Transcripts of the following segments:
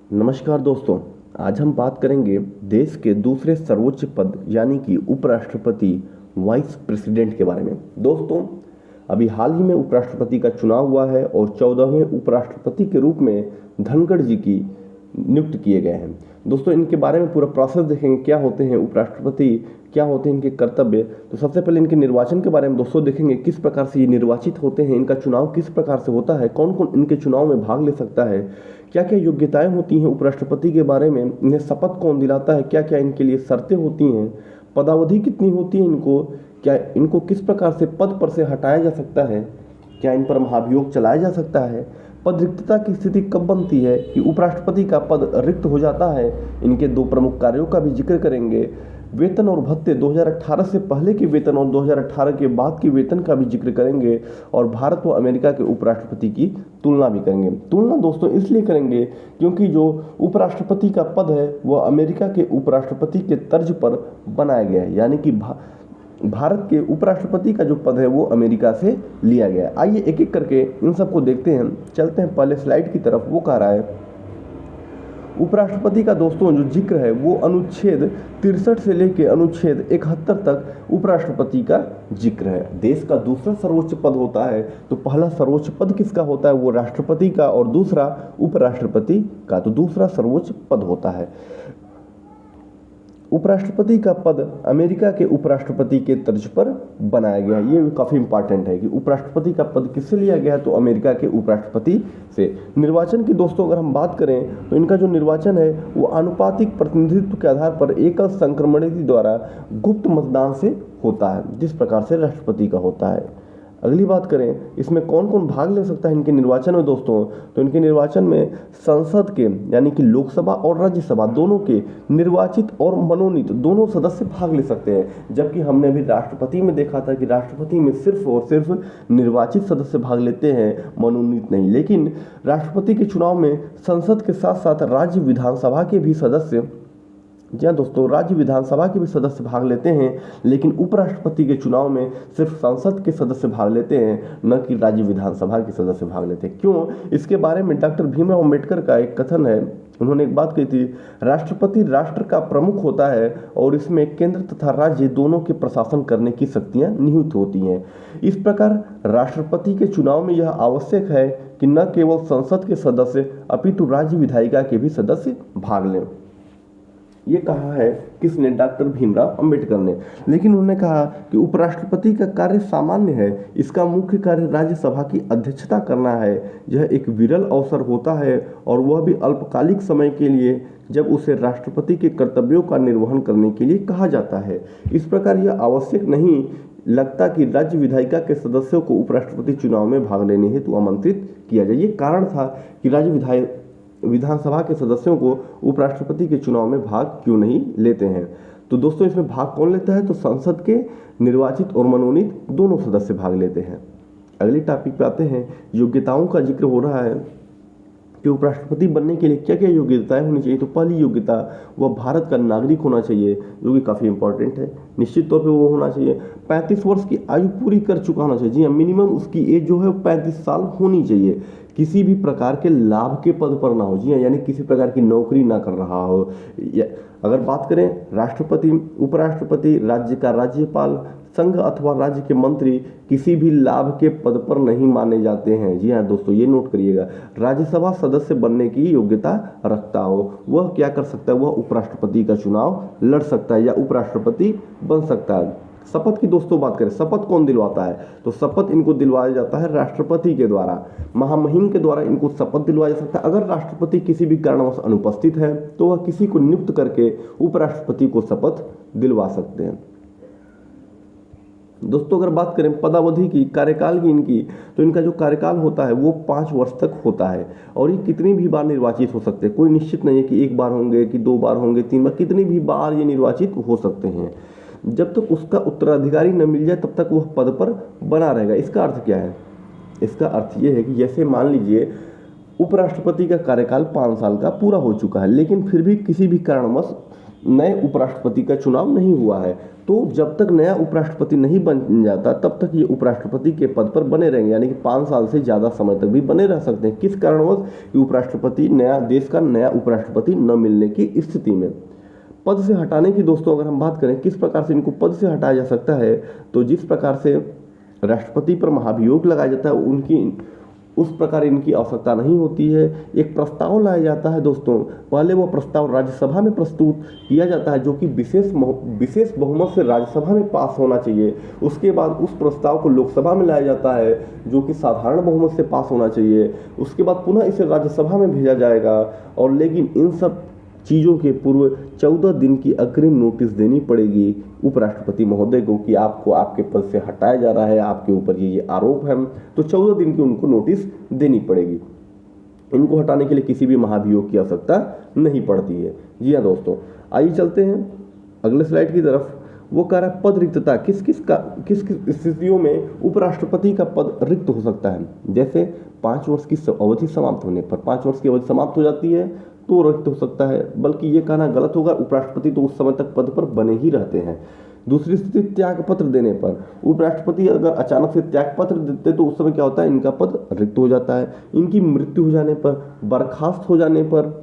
नमस्कार दोस्तों। आज हम बात करेंगे देश के दूसरे सर्वोच्च पद यानी कि उपराष्ट्रपति वाइस प्रेसिडेंट के बारे में। दोस्तों, अभी हाल ही में उपराष्ट्रपति का चुनाव हुआ है और 14वें उपराष्ट्रपति के रूप में धनखड़ जी की नियुक्त किए गए हैं। दोस्तों, इनके बारे में पूरा प्रोसेस देखेंगे, क्या होते हैं उपराष्ट्रपति, क्या होते हैं इनके कर्तव्य। तो सबसे पहले इनके निर्वाचन के बारे में दोस्तों देखेंगे, किस प्रकार से ये निर्वाचित होते हैं, इनका चुनाव किस प्रकार से होता है, कौन कौन इनके चुनाव में भाग ले सकता है, क्या क्या योग्यताएं होती हैं उपराष्ट्रपति के बारे में, इन्हें शपथ कौन दिलाता है, क्या क्या इनके लिए शर्तें होती हैं, पदावधि कितनी होती है इनको, क्या इनको किस प्रकार से पद पर से हटाया जा सकता है, क्या इन पर महाभियोग चलाया जा सकता है, पद रिक्तता की स्थिति कब बनती है कि उपराष्ट्रपति का पद रिक्त हो जाता है, इनके दो प्रमुख कार्यों का भी जिक्र करेंगे, वेतन और भत्ते 2018 से पहले के वेतन और 2018 के बाद के वेतन का भी जिक्र करेंगे और भारत व अमेरिका के उपराष्ट्रपति की तुलना भी करेंगे। तुलना दोस्तों इसलिए करेंगे क्योंकि जो उपराष्ट्रपति का पद है वह अमेरिका के उपराष्ट्रपति के तर्ज पर बनाया गया है, यानी कि भारत के उपराष्ट्रपति का जो पद है वो अमेरिका से लिया गया है। आइए एक एक करके इन सबको देखते हैं। चलते हैं पहले स्लाइड की तरफ। वो कह रहा है उपराष्ट्रपति का दोस्तों जो जिक्र है वो अनुच्छेद 63 से लेकर अनुच्छेद 71 तक उपराष्ट्रपति का जिक्र है। देश का दूसरा सर्वोच्च पद होता है, तो पहला सर्वोच्च पद किसका होता है, वो राष्ट्रपति का, और दूसरा उपराष्ट्रपति का। तो दूसरा सर्वोच्च पद होता है। उपराष्ट्रपति का पद अमेरिका के उपराष्ट्रपति के तर्ज पर बनाया गया है। ये काफ़ी इंपॉर्टेंट है कि उपराष्ट्रपति का पद किससे लिया गया है, तो अमेरिका के उपराष्ट्रपति से। निर्वाचन की दोस्तों अगर हम बात करें तो इनका जो निर्वाचन है वो आनुपातिक प्रतिनिधित्व के आधार पर एकल संक्रमणित द्वारा गुप्त मतदान से होता है, जिस प्रकार से राष्ट्रपति का होता है। अगली बात करें इसमें कौन कौन भाग ले सकता है इनके निर्वाचन में दोस्तों, तो इनके निर्वाचन में संसद के यानी कि लोकसभा और राज्यसभा दोनों के निर्वाचित और मनोनीत दोनों सदस्य भाग ले सकते हैं। जबकि हमने अभी राष्ट्रपति में देखा था कि राष्ट्रपति में सिर्फ और सिर्फ निर्वाचित सदस्य भाग लेते हैं, मनोनीत नहीं। लेकिन राष्ट्रपति के चुनाव में संसद के साथ साथ राज्य विधानसभा के भी सदस्य, जी हाँ दोस्तों, राज्य विधानसभा के भी सदस्य भाग लेते हैं। लेकिन उपराष्ट्रपति के चुनाव में सिर्फ संसद के सदस्य भाग लेते हैं, न कि राज्य विधानसभा के सदस्य भाग लेते हैं। क्यों? इसके बारे में डॉक्टर भीमराव अम्बेडकर का एक कथन है। उन्होंने एक बात कही थी, राष्ट्रपति राष्ट्र का प्रमुख होता है और इसमें केंद्र तथा राज्य दोनों के प्रशासन करने की शक्तियां निहित होती हैं। इस प्रकार राष्ट्रपति के चुनाव में यह आवश्यक है कि न केवल संसद के सदस्य अपितु राज्य विधायिका के भी सदस्य भाग लें। ये कहा है किसने? डॉक्टर भीमराव अंबेडकर ने। लेकिन उन्होंने कहा कि उपराष्ट्रपति का कार्य सामान्य है, इसका मुख्य कार्य राज्यसभा की अध्यक्षता करना है। यह एक विरल अवसर होता है और वह भी अल्पकालिक समय के लिए, जब उसे राष्ट्रपति के कर्तव्यों का निर्वहन करने के लिए कहा जाता है। इस प्रकार यह आवश्यक नहीं लगता कि राज्य विधायिका के सदस्यों को उपराष्ट्रपति चुनाव में भाग लेने हेतु आमंत्रित किया जाए। ये कारण था कि राज्य विधानसभा के सदस्यों को उपराष्ट्रपति के चुनाव में भाग क्यों नहीं लेते हैं। तो दोस्तों इसमें भाग कौन लेता है, तो संसद के निर्वाचित और मनोनीत दोनों सदस्य भाग लेते हैं। अगले टॉपिक पे आते हैं। योग्यताओं का जिक्र हो रहा है कि उपराष्ट्रपति बनने के लिए क्या क्या योग्यताएं होनी चाहिए। तो पहली योग्यता, वह भारत का नागरिक होना चाहिए, जो कि काफ़ी इंपॉर्टेंट है। निश्चित तौर पे वो होना चाहिए 35 वर्ष की आयु पूरी कर चुका होना चाहिए। जी हाँ, मिनिमम उसकी एज जो है 35 साल होनी चाहिए। किसी भी प्रकार के लाभ के पद पर ना हो, जी हाँ, यानी किसी प्रकार की नौकरी ना कर रहा हो। अगर बात करें राष्ट्रपति, उपराष्ट्रपति, राज्य का राज्यपाल, संघ अथवा राज्य के मंत्री किसी भी लाभ के पद पर नहीं माने जाते हैं। जी हाँ दोस्तों, ये नोट करिएगा। राज्यसभा सदस्य बनने की योग्यता रखता हो वह क्या कर सकता है, वह उपराष्ट्रपति का चुनाव लड़ सकता है या उपराष्ट्रपति बन सकता है। शपथ की दोस्तों बात करें, शपथ कौन दिलवाता है, तो शपथ इनको दिलवाया जाता है राष्ट्रपति के द्वारा। महामहिम के द्वारा इनको शपथ दिलवाया जा सकता है। अगर राष्ट्रपति किसी भी कारणवश अनुपस्थित है तो वह किसी को नियुक्त करके उपराष्ट्रपति को शपथ दिलवा सकते हैं। दोस्तों अगर बात करें पदावधि की, कार्यकाल की इनकी, तो इनका जो कार्यकाल होता है वो 5 वर्ष तक होता है और ये कितनी भी बार निर्वाचित हो सकते हैं। कोई निश्चित नहीं है कि 1 बार होंगे कि 2 बार होंगे, 3 बार, कितनी भी बार ये निर्वाचित हो सकते हैं। जब तक उसका उत्तराधिकारी न मिल जाए तब तक वह पद पर बना रहेगा। इसका अर्थ क्या है? इसका अर्थ ये है कि जैसे मान लीजिए उपराष्ट्रपति का कार्यकाल 5 साल का पूरा हो चुका है, लेकिन फिर भी किसी भी कारणवश नए उपराष्ट्रपति का चुनाव नहीं हुआ है। तो जब तक नया उपराष्ट्रपति नहीं बन जाता तब तक ये उपराष्ट्रपति के पद पर बने रहेंगे, यानी कि 5 साल से ज़्यादा समय तक भी बने रह सकते हैं। किस कारणवश? कि उपराष्ट्रपति नया देश का नया उपराष्ट्रपति न मिलने की स्थिति में। पद से हटाने की दोस्तों अगर हम बात करें किस प्रकार से इनको पद से हटाया जा सकता है, तो जिस प्रकार से राष्ट्रपति पर महाभियोग लगाया जाता है उनकी उस प्रकार इनकी आवश्यकता नहीं होती है। एक प्रस्ताव लाया जाता है दोस्तों, पहले वो प्रस्ताव राज्यसभा में प्रस्तुत किया जाता है जो कि विशेष बहुमत से राज्यसभा में पास होना चाहिए। उसके बाद उस प्रस्ताव को लोकसभा में लाया जाता है जो कि साधारण बहुमत से पास होना चाहिए। उसके बाद पुनः इसे राज्यसभा में भेजा जाएगा, और लेकिन इन सब चीज़ों के पूर्व 14 दिन की अग्रिम नोटिस देनी पड़ेगी उपराष्ट्रपति महोदय को कि आपको आपके पद से हटाया जा रहा है, आपके ऊपर ये आरोप है। तो 14 दिन की उनको नोटिस देनी पड़ेगी। इनको हटाने के लिए किसी भी महाभियोग की आवश्यकता नहीं पड़ती है। जी हाँ दोस्तों, आइए चलते हैं अगले स्लाइड की तरफ। वो कह रहा है पद रिक्तता, किस किस स्थितियों में उपराष्ट्रपति का पद रिक्त हो सकता है। जैसे 5 वर्ष की अवधि समाप्त होने पर, 5 वर्ष की अवधि समाप्त हो जाती है तो रिक्त हो सकता है, बल्कि ये कहना गलत होगा, उपराष्ट्रपति तो उस समय तक पद पर बने ही रहते हैं। दूसरी स्थिति त्याग पत्र देने पर, उपराष्ट्रपति अगर अचानक से त्याग पत्र देते तो उस समय क्या होता है, इनका पद रिक्त हो जाता है। इनकी मृत्यु हो जाने पर, बर्खास्त हो जाने पर,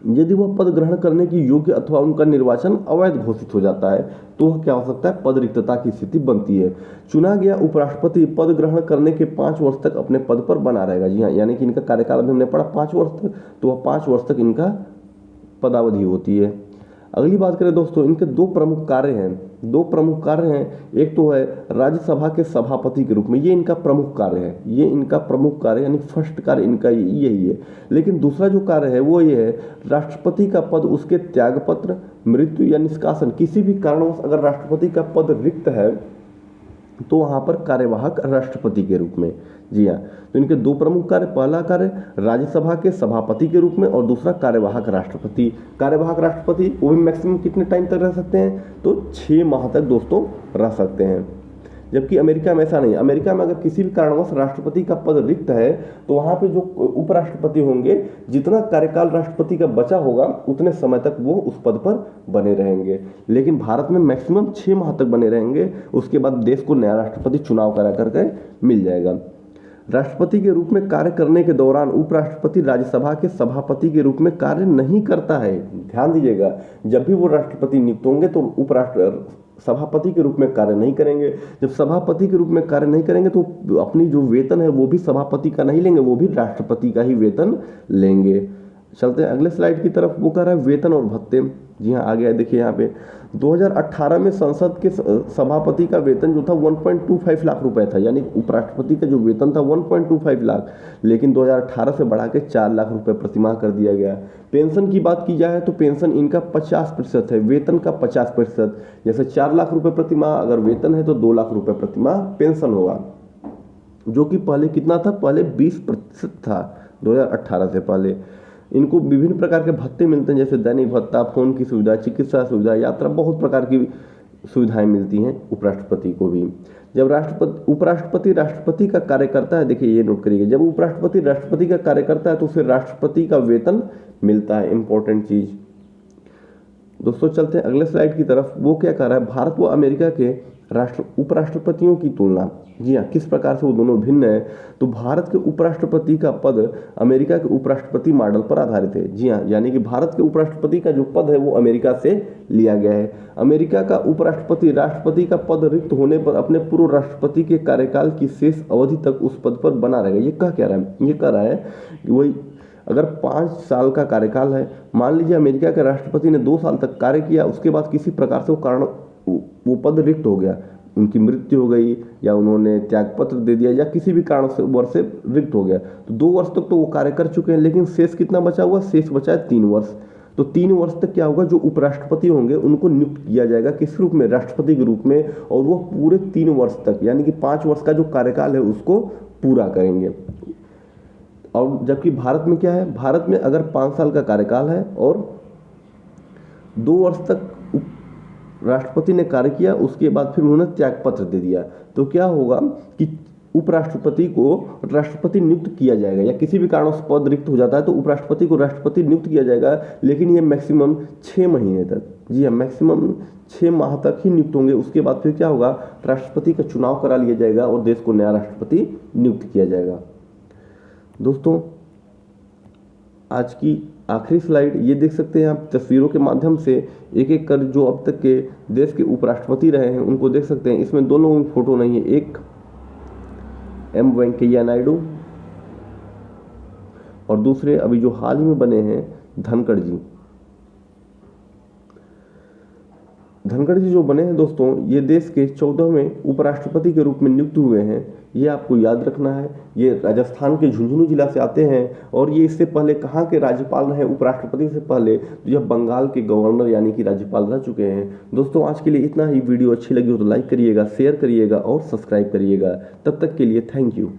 यदि वह पद ग्रहण करने की योग्य अथवा उनका निर्वाचन अवैध घोषित हो जाता है तो वह क्या हो सकता है, पद रिक्तता की स्थिति बनती है। चुना गया उपराष्ट्रपति पद ग्रहण करने के 5 वर्ष तक अपने पद पर बना रहेगा। जी हाँ, यानी कि इनका कार्यकाल अभी हमने पढ़ा 5 वर्ष तक, तो वह 5 वर्ष तक इनका पदावधि होती है। अगली बात करें दोस्तों, इनके 2 प्रमुख कार्य हैं। 2 प्रमुख कार्य हैं, एक तो है राज्यसभा के सभापति के रूप में, ये इनका प्रमुख कार्य है, ये इनका प्रमुख कार्य यानी फर्स्ट कार्य इनका यही है। लेकिन दूसरा जो कार्य है वो ये है, राष्ट्रपति का पद उसके त्यागपत्र, मृत्यु या निष्कासन, किसी भी कारणवश अगर राष्ट्रपति का पद रिक्त है तो वहाँ पर कार्यवाहक राष्ट्रपति के रूप में। जी हाँ, तो इनके 2 प्रमुख कार्य, पहला कार्य राज्यसभा के सभापति के रूप में और दूसरा कार्यवाहक राष्ट्रपति। कार्यवाहक राष्ट्रपति वो भी मैक्सिमम कितने टाइम तक रह सकते हैं, तो 6 माह तक दोस्तों रह सकते हैं। जबकि अमेरिका में ऐसा नहीं। अमेरिका में अगर किसी भी कारणवश राष्ट्रपति का पद रिक्त है तो वहाँ पे जो उपराष्ट्रपति होंगे, जितना कार्यकाल राष्ट्रपति का बचा होगा उतने समय तक वो उस पद पर बने रहेंगे। लेकिन भारत में मैक्सिमम 6 माह तक बने रहेंगे, उसके बाद देश को नया राष्ट्रपति चुनाव करा करके मिल जाएगा। राष्ट्रपति के रूप में कार्य करने के दौरान उपराष्ट्रपति राज्यसभा के सभापति के रूप में कार्य नहीं करता है। ध्यान दीजिएगा, जब भी वो राष्ट्रपति नियुक्त होंगे तो सभापति के रूप में कार्य नहीं करेंगे। जब सभापति के रूप में कार्य नहीं करेंगे तो अपनी जो वेतन है वो भी सभापति का नहीं लेंगे, वो भी राष्ट्रपति का ही वेतन लेंगे। चलते हैं अगले स्लाइड की तरफ। वो कह रहा है वेतन और भत्ते। जी हाँ, आ गया, देखिए यहाँ पे 2018 में संसद के सभापति का वेतन जो था 1.25 लाख रुपए था, यानी उपराष्ट्रपति का जो वेतन था 1.25 लाख, लेकिन 2018 से बढ़ा के 4 लाख रुपए प्रतिमाह कर दिया गया। पेंशन की बात की जाए तो पेंशन इनका 50% है, वेतन का 50%। जैसे 4 लाख रुपए प्रतिमाह अगर वेतन है तो 2 लाख रुपए प्रतिमाह पेंशन होगा, जो कि पहले कितना था, पहले 20% था 2018 से पहले। इनको विभिन्न प्रकार के भत्ते मिलते हैं, जैसे दैनिक भत्ता, फोन की सुविधा, चिकित्सा सुविधा, यात्रा, बहुत प्रकार की सुविधाएं मिलती हैं उपराष्ट्रपति को भी। जब उपराष्ट्रपति राष्ट्रपति का कार्य करता है, देखिए ये नोट करिएगा, जब उपराष्ट्रपति राष्ट्रपति का कार्य करता है तो उसे राष्ट्रपति का वेतन मिलता है। इंपॉर्टेंट चीज दोस्तों। चलते हैं अगले स्लाइड की तरफ। वो क्या कह रहा है, भारत व अमेरिका के उपराष्ट्रपतियों की तुलना। जी हाँ, किस प्रकार से वो दोनों भिन्न है, तो भारत के उपराष्ट्रपति का पद अमेरिका के उपराष्ट्रपति मॉडल पर आधारित है। जी हाँ, यानी कि भारत के उपराष्ट्रपति का जो पद है वो अमेरिका से लिया गया है। अमेरिका का उपराष्ट्रपति राष्ट्रपति का पद रिक्त होने पर अपने पूर्व राष्ट्रपति के कार्यकाल की शेष अवधि तक उस पद पर बना रहेगा। ये कह रहा है, ये कह रहा है कि वही अगर 5 साल का कार्यकाल है, मान लीजिए अमेरिका के राष्ट्रपति ने 2 साल तक कार्य किया, उसके बाद किसी प्रकार से वो पद रिक्त हो गया, उनकी मृत्यु हो गई या उन्होंने त्यागपत्र दे दिया या किसी भी कारण से वर्ष से रिक्त हो गया, तो 2 वर्ष तक तो वो कार्य कर चुके हैं, लेकिन शेष कितना बचा हुआ, शेष बचा है 3 वर्ष। तो 3 वर्ष तक क्या होगा, जो उपराष्ट्रपति होंगे उनको नियुक्त किया जाएगा किस रूप में, राष्ट्रपति के रूप में, और वो पूरे 3 वर्ष तक यानी कि 5 वर्ष का जो कार्यकाल है उसको पूरा करेंगे। और जबकि भारत में क्या है, भारत में अगर 5 साल का कार्यकाल है और 2 वर्ष तक राष्ट्रपति ने कार्य किया, उसके बाद फिर उन्होंने त्यागपत्र दे दिया, तो क्या होगा कि उपराष्ट्रपति को राष्ट्रपति नियुक्त किया जाएगा, या किसी भी कारण से पद रिक्त हो जाता है तो उपराष्ट्रपति को राष्ट्रपति नियुक्त किया जाएगा, लेकिन ये मैक्सिमम 6 महीने तक, जी हाँ, मैक्सिमम 6 माह तक ही नियुक्त होंगे। उसके बाद फिर क्या होगा, राष्ट्रपति का चुनाव करा लिया जाएगा और देश को नया राष्ट्रपति नियुक्त किया जाएगा। दोस्तों, आज की आखिरी स्लाइड ये देख सकते हैं आप तस्वीरों के माध्यम से, एक एक कर जो अब तक के देश के उपराष्ट्रपति रहे हैं उनको देख सकते हैं। इसमें 2 लोगों की फोटो नहीं है, एक एम वेंकैया नायडू और दूसरे अभी जो हाल ही में बने हैं धनखड़ जी। धनखड़ जी जो बने हैं दोस्तों, ये देश के 14वें उपराष्ट्रपति के रूप में नियुक्त हुए हैं। ये आपको याद रखना है। ये राजस्थान के झुंझुनू जिला से आते हैं और ये इससे पहले कहाँ के राज्यपाल रहे, उपराष्ट्रपति से पहले तो यह बंगाल के गवर्नर यानी कि राज्यपाल रह चुके हैं। दोस्तों, आज के लिए इतना ही। वीडियो अच्छी लगी हो तो लाइक करिएगा, शेयर करिएगा और सब्सक्राइब करिएगा। तब तक के लिए थैंक यू।